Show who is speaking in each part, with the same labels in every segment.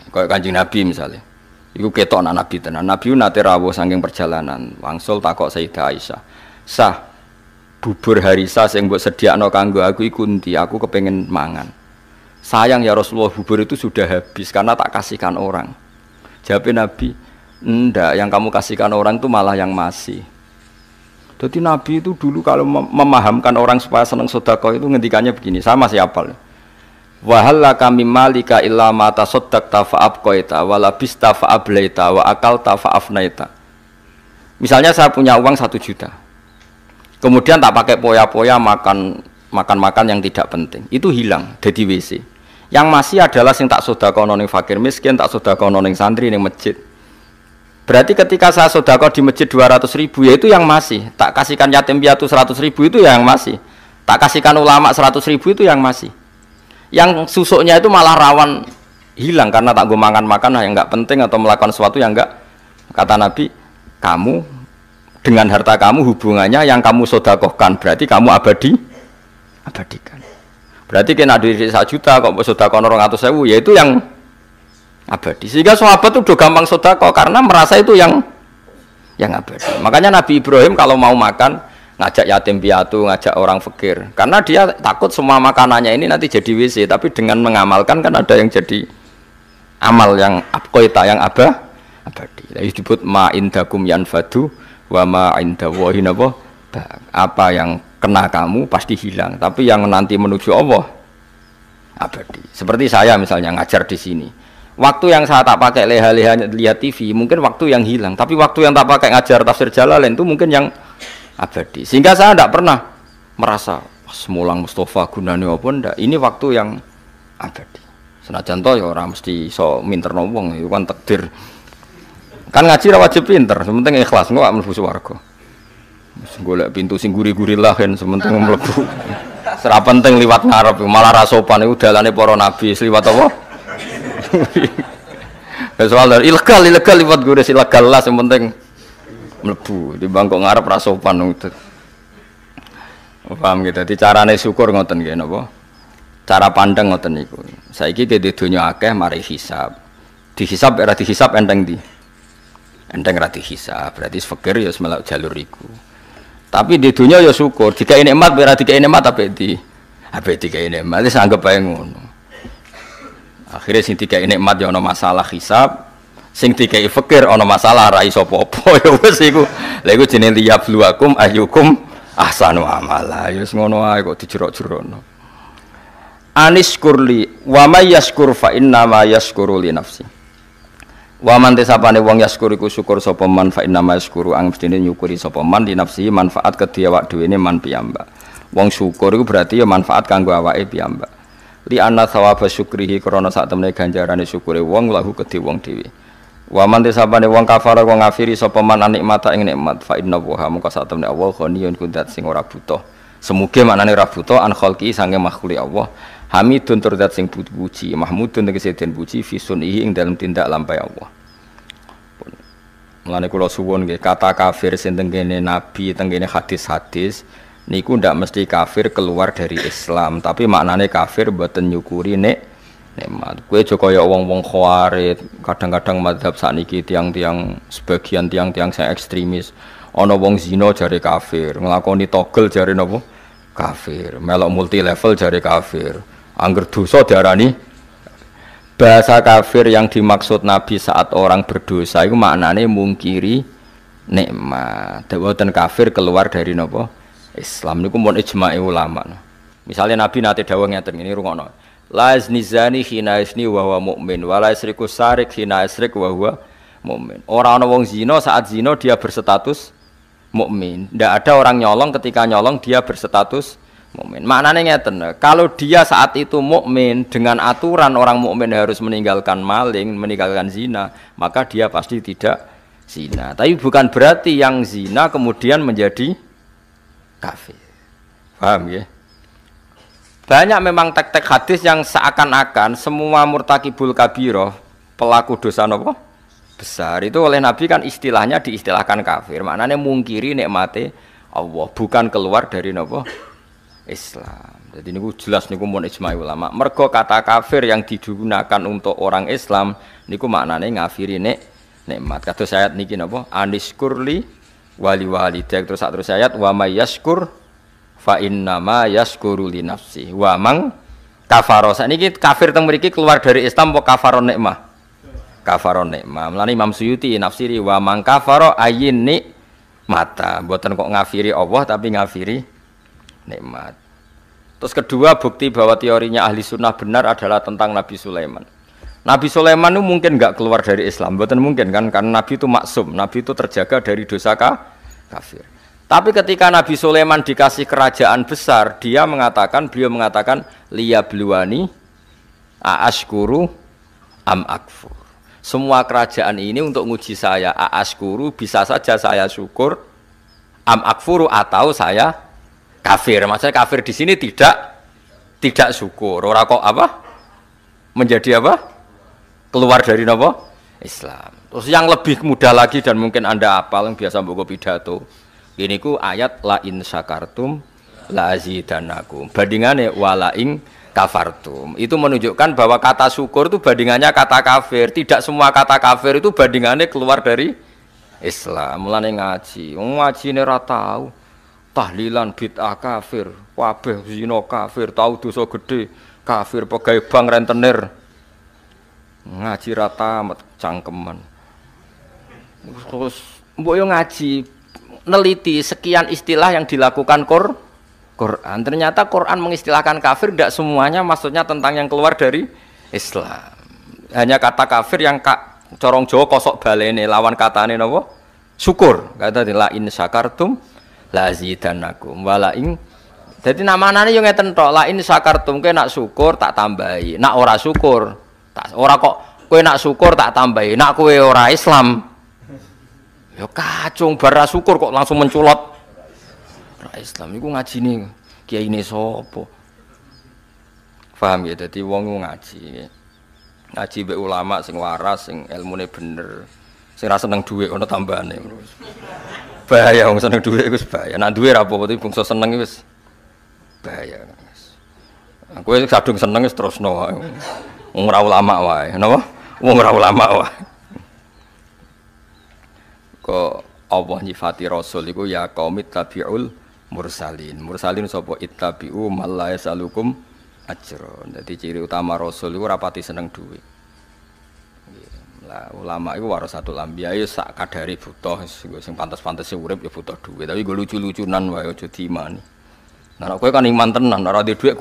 Speaker 1: Kayak Kanjeng Nabi misalnya. Iku ketok anak Nabi tenan. Nabi nate rawuh saking perjalanan, wangsul takok Sayyidah Aisyah. Sah bubur harisa sing mbok sediakno kanggo aku iku endi? Aku kepengin mangan. Sayang ya Rasulullah, bubur itu sudah habis karena tak kasihkan orang. Jawab Nabi, enggak, yang kamu kasihkan orang itu malah yang masih. Jadi Nabi itu dulu kalau memahamkan orang supaya senang sedekah itu ngendikannya begini, sama siapa? Wa hallaka mim malika illa ma tasaddaqta fa abqaita wa labista fa ablaita wa akalta fa afnaita. Misalnya saya punya uang 1 juta. Kemudian tak pakai poya-poya makan yang tidak penting. Itu hilang dari WC. Yang masih adalah sing tak sedekahno ning fakir miskin, tak sedekahno ning santri ning masjid. Berarti ketika saya sedekah di masjid 200.000 ya itu yang masih. Tak kasihkan yatim piatu 100.000 itu yang masih. Tak kasihkan ulama 100.000 itu yang masih. Yang susuknya itu malah rawan hilang karena tak gue makan yang nggak penting atau melakukan sesuatu yang enggak. Kata Nabi, kamu dengan harta kamu hubungannya yang kamu sedekahkan berarti kamu abadikan. Berarti kena duit 1 juta kok sedekah 200.000 ya itu yang abadi. Sehingga sahabat itu udah gampang sedekah karena merasa itu yang abadi. Makanya Nabi Ibrahim kalau mau makan ngajak yatim piatu, ngajak orang fakir. Karena dia takut semua makanannya ini nanti jadi WC, tapi dengan mengamalkan kan ada yang jadi amal yang abqaita, yang abadi. Jadi disebut ma indakum yanfadu wa ma indallahi apa yang kena kamu pasti hilang, tapi yang nanti menuju Allah abadi. Seperti saya misalnya ngajar di sini. Waktu yang saya tak pakai leha-leha lihat TV, mungkin waktu yang hilang, tapi waktu yang tak pakai ngajar tafsir Jalalain itu mungkin yang abadi. Sehingga saya tidak pernah merasa semulang Mustafa gunane apa ndak. Ini waktu yang abadi. Senajan to ya ora mesti iso minterno wong, itu kan takdir. Kan ngaji ra wajib pinter, sementing ikhlas engko gak mlebu swarga. Wis golek pintu sing guri-guri lah kan sementing mlebu. Ora penting liwat ngarep, malah ra sopan iku dalane para nabi liwat apa? Soal ilegal liwat gure ilegal lah sementing mlebu di bangkok ngarep ra sopan ngoten. Paham gitu. Dadi carane syukur ngoten nggih napa? Cara pandang ngoten niku. Saiki ke donya akeh mari hisab. Dihisab ora dihisab enteng ndi? Enteng ra dihisab. Berarti fakir ya melok jalur iku. Tapi di donya ya syukur. Dikai nikmat ora dikai nikmat apik dikai nikmat wis anggap bae ngono. Akhire sing dikai nikmat ya ana masalah hisab. Sing dikai fakir ana masalah ra iso apa-apa ya wis iku. Lha iku jenenge liyabluwakum ayyukum ahsanu amala. Ya wis ngono ae kok dijerok-jerokno. Anis kurli wa may yashkur fa inna ma yashkuru li nafsi. Wa man tesapane wong yashkur iku syukur sapa man fa inna ma yashkuru ang mestine nyukuri sapa man di nafsi manfaat kedhi awak dhewe ne man piyambak. Wong syukur iku berarti ya manfaat kanggo awake piyambak. Li anna thawaba syukrihi krana sak temene ganjarane syukure wong lahu kedhi wong dhewe. Wa man tisabane wong kafara wong ngafiri sapa man nikmata ing nikmat fa inna wa mungka sak temene Allah ghaniyun kudat sing ora butuh. Semuge maknane ora butuh an khalqi sange makhluk Allah. Hamidun turdat sing puji, mahmudun tegese den puji fi sunihi ing dalem tindak lampahe Allah. Mulane kula suwun nggih kata kafir sing tengene nabi tengene hadis-hadis niku ndak mesti kafir keluar dari Islam, tapi maknane kafir mboten nyukuri nikmat. Kowe aja kaya wong-wong khawarij, kadang-kadang mazhab sakniki tiang-tiang sebagian tiang-tiang sing ekstremis. Ana wong zina jare kafir, nglakoni togel jare napa? Kafir. Melok multi level jare kafir. Angger dosa diarani bahasa kafir yang dimaksud Nabi saat orang berdosa itu maknane mungkiri nikmat. Mboten kafir keluar dari napa? Islam niku mun ijma'i ulama. Misalnya Nabi nate dawuh ngeten ngene rungokno. La yazni hina yazni wa huwa mukmin wa la yasriku sarik hina yasrik wa huwa mukmin. Ora ana wong zina saat zina dia berstatus mukmin. Ndak ada orang nyolong ketika nyolong dia berstatus mukmin. Maknanya ngeten, kalau dia saat itu mukmin dengan aturan orang mukmin harus meninggalkan maling, meninggalkan zina, maka dia pasti tidak zina. Tapi bukan berarti yang zina kemudian menjadi kafir. Paham ya? Banyak memang tek-tek hadis yang seakan-akan semua murtakibul kabirah, pelaku dosa apa? Besar itu oleh Nabi kan istilahnya diistilahkan kafir. Maknanya mungkiri nikmate Allah, bukan keluar dari apa? Islam. Jadi niku jelas niku mun ijma ulama. Mergo kata kafir yang digunakan untuk orang Islam niku maknane ngafiri nikmat. Kados ayat niki napa? Aniskurli wali walidak terus ayat wa may yaskur fa innama yaskuru li nafsi wa mang kafaro. Sakniki kafir teng mriki keluar dari Islam apa kafaron nikmah? Kafaron nikmah. Mulane Imam Suyuti nafsiri wa mang kafaro ayin nikmata. Mboten kok ngafiri Allah tapi ngafiri nikmat. Terus kedua bukti bahwa teorinya ahli sunnah benar adalah tentang Nabi Sulaiman. Nabi Sulaiman itu mungkin nggak keluar dari Islam, betul mungkin kan? Karena Nabi itu maksum, Nabi itu terjaga dari dosa kafir. Tapi ketika Nabi Sulaiman dikasih kerajaan besar, beliau mengatakan liya bluwani aashkuru am akfur. Semua kerajaan ini untuk nguji saya, aashkuru bisa saja saya syukur, am akfuru atau saya kafir. Maksudnya kafir di sini tidak syukur. Ora kok apa? Menjadi apa? Keluar dari apa? Islam. Terus yang lebih mudah lagi dan mungkin Anda hafal yang biasa mbok pidato. Ini ku ayat la in syakartum la azidannakum. Bandingannya wala in kafartum. Itu menunjukkan bahwa kata syukur itu bandingannya kata kafir. Tidak semua kata kafir itu bandingannya keluar dari Islam. Mulane ngaji. Ngaji ini ora tahu. Tahlilan bid'ah kafir, wabeh zina kafir, tahu dosa gede kafir, pegawai bank rentenir. Ngaji rata amat cangkeman. Terus mbok yo ngaji neliti sekian istilah yang dilakukan Quran. Ternyata Quran mengistilahkan kafir tidak semuanya maksudnya tentang yang keluar dari Islam. Hanya kata kafir yang corong Jawa kosok balene lawan katane napa? Syukur. Kata la in syakartum la azidannakum wala ing. Dadi namanane yo ngeten tok, la in syakartum kowe nak syukur tak tambahi. Nak ora syukur ora kok kowe nak syukur tak tambahi, nak kowe ora Islam ya kacung bar syukur kok langsung menculot ora Islam. Iku ngajine kiyaine sapa? Paham ya? Dadi wong ngaji mbek ulama sing waras, sing ilmune bener, sing ra seneng dhuwit ana tambahane. Bahaya wong seneng dhuwit iku bahaya. Nek duwe ra apa-apa iki bangsa seneng wis bahaya. Kowe kadung seneng wis terusno wae. Wong ora ulama wae, napa? Wong ora ulama wae. Kok Allah nyifati Rasul iku ya qaumit tabiul mursalin. Mursalin sapa ittabi'u mal la yasalukum ajron. Dadi ciri utama Rasul iku rapati seneng dhuwit. Lah ulama iku warasatul anbiya ya sak kadare butuh sing pantes-pantese urip ya butuh dhuwit. Tapi go lucu-lucunan wae aja diimani. Nah kowe kan iman tenan ora duwe dhuwit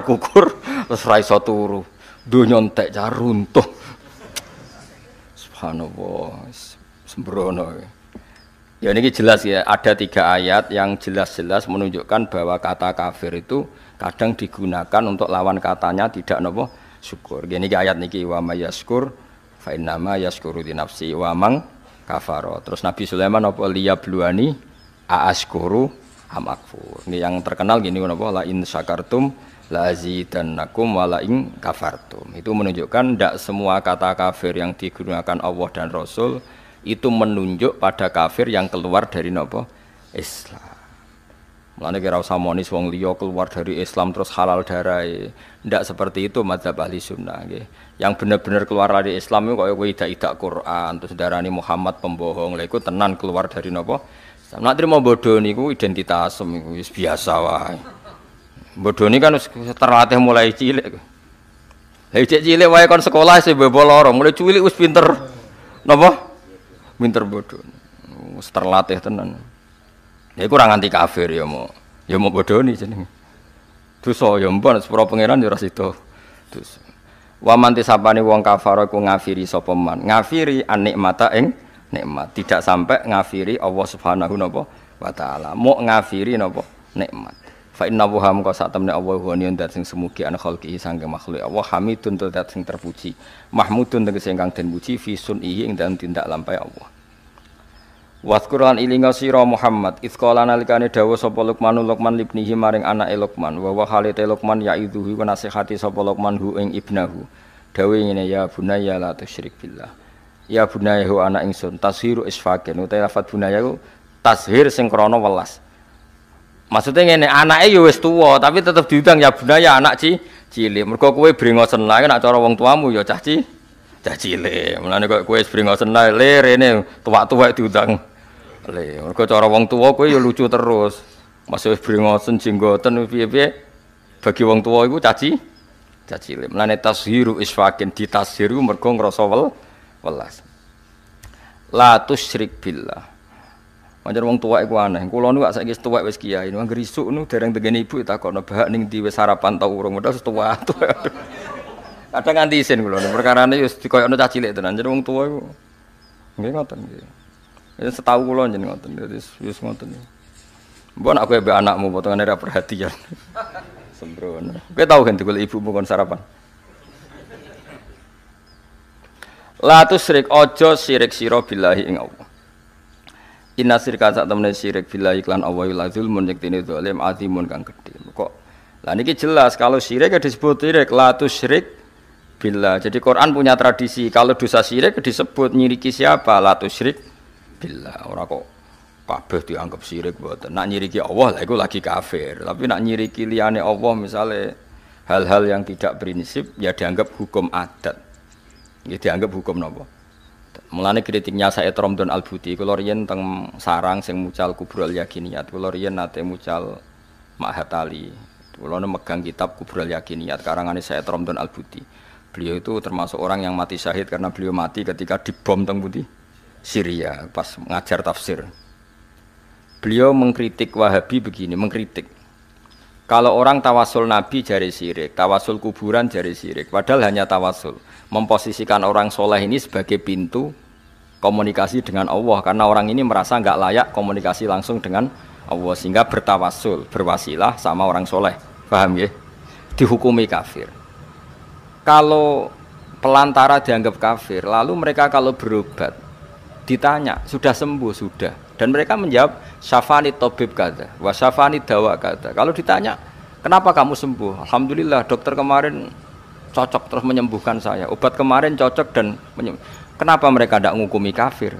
Speaker 1: kukur terus ra iso turu. Dunia entek cara runtuh. Subhanallah, sembrono. Ya ini jelas ya, ada 3 ayat yang jelas-jelas menunjukkan bahwa kata kafir itu kadang digunakan untuk lawan katanya tidak nopo syukur. Gini ayat niki wa may yaskur fa innama yaskuru li nafsi wa mang kafaro. Terus Nabi Sulaiman apa liyabluwani aaskuru am akfur. Ini yang terkenal gini napa la in syakartum la azidannakum wala in kafartum. Itu menunjukkan tidak semua kata kafir yang digunakan Allah dan Rasul itu menunjuk pada kafir yang keluar dari napa? Islam. Mulane kira usah monis wong liya keluar dari Islam terus halal darahe. Ndak seperti itu mazhab ahli sunnah nggih. Yang benar-benar keluar dari Islam itu kaya kowe idak Quran terus darani Muhammad pembohong. Lha iku tenan keluar dari napa? Islam. Nek trimo bodho niku identitas iku wis biasa wae. Bodho ini kan terlatih mulai cilik. Lah cilik wae kon sekolah sing bebo loro, mulai cilik wis pinter. Napa? Pinter bodho. Wis terlatih tenan. Ya iku ora nganti kafir ya mau bodoni jenenge. Dosa ya mbon sepuro pangeran ya ora sida. Dosa. Wa man tisapane wong kafir iku ngafiri sapa man. Ngafiri an-nikmata ing nikmat. Tidak sampai ngafiri Allah Subhanahu wa taala. Mau ngafiri napa? Nikmat. Fa inna wa ham ka sak temne Allah ghaniyun dat sing semugi an khalqihi sangge makhluk Allah hamidun dat sing terpuji mahmudun tegese ingkang den puji fi sunihi ing dalem tindak lampahe Allah. Wasquran ilinga sira Muhammad izqala nalikane dawuh sapa Luqman libnihi maring anake Luqman wa halite Luqman yaidzuhu wa nasihati sapa Luqman hu ing ibnahu dawuh ngene ya bunayya la tusyrik billah ya bunayya hu anak ingsun tashiru isfaqen utawa lafat bunayya ku tashir sing krana welas. Maksudnya ngene, anake ya wis tuwa, tapi tetep diundang ya bunaya anak cilik. Mergo kowe brengosen lae nek cara wong tuamu ya cah cilik. Mulane kok kowe wis brengosen lae le rene tuwak-tuwak diundang. Le, mergo cara wong tuwa kowe ya lucu terus. Masih wis brengosen jenggoten piye-piye bagi wong tuwa iku cah cilik. Mulane tashiru isfakin ditashiru mergo ngrasa welas. La tusyrik billah. Pancen wong tuwek iku aneh. Kula niku saiki wis tuwek wis kiai. Angger isuk nu dereng tengene ibu takokno bahak ning ndi wis sarapan ta urung. Padahal wis tuwa. Kadang nganti isin kula. Perkarane wis dikoyokno cah cilik tenan. Jeneng wong tuwa iku nggih ngoten nggih. Ya setahu kula jeneng ngoten. Wis ngoten. Mbok nek kowe mbek anakmu potongane ra perhatian. Sembrono. Kowe tau kan digolek ibumu kon sarapan? La tusyrik aja syirik sira billahi ing Allah. Inna syirka sak temene syirik billahi lan Allah la zulmun yektine zalim azimun kang gedhe. Kok lah niki jelas kalau syirik disebut syirik la tusyrik billah. Jadi Quran punya tradisi kalau dosa syirik disebut nyiriki siapa la tusyrik billah. Ora kok kabeh dianggap syirik mboten. Nak nyiriki Allah lah iku lagi kafir. Tapi nak nyiriki liyane Allah misale hal-hal yang tidak prinsip ya dianggap hukum adat. Ya dianggap hukum napa? Mulane kritiknya Said Romdon Al-Buti kula riyen teng sarang sing mucal Kubrul Yakiniyat. Kula riyen nate mucal Mahatali. Kula megang kitab Kubrul Yakiniyat karangane Said Romdon Al-Buti. Beliau itu termasuk orang yang mati syahid karena beliau mati ketika dibom teng pundi? Syria pas ngajar tafsir. Beliau mengkritik Wahabi begini, mengkritik. Kalau orang tawasul Nabi jari syirik, tawasul kuburan jari syirik, padahal hanya tawasul. Memposisikan orang soleh ini sebagai pintu komunikasi dengan Allah karena orang ini merasa nggak layak komunikasi langsung dengan Allah sehingga bertawasul, berwasilah sama orang soleh. Paham ya? Dihukumi kafir. Kalau pelantara dianggap kafir, lalu mereka kalau berobat ditanya, sudah sembuh? Sudah. Dan mereka menjawab, syafani tobib kata, wa syafani dawa kata. Kalau ditanya, kenapa kamu sembuh? Alhamdulillah, dokter kemarin cocok terus menyembuhkan saya. Obat kemarin cocok dan menyembuhkan. Kenapa mereka tidak menghukumi kafir?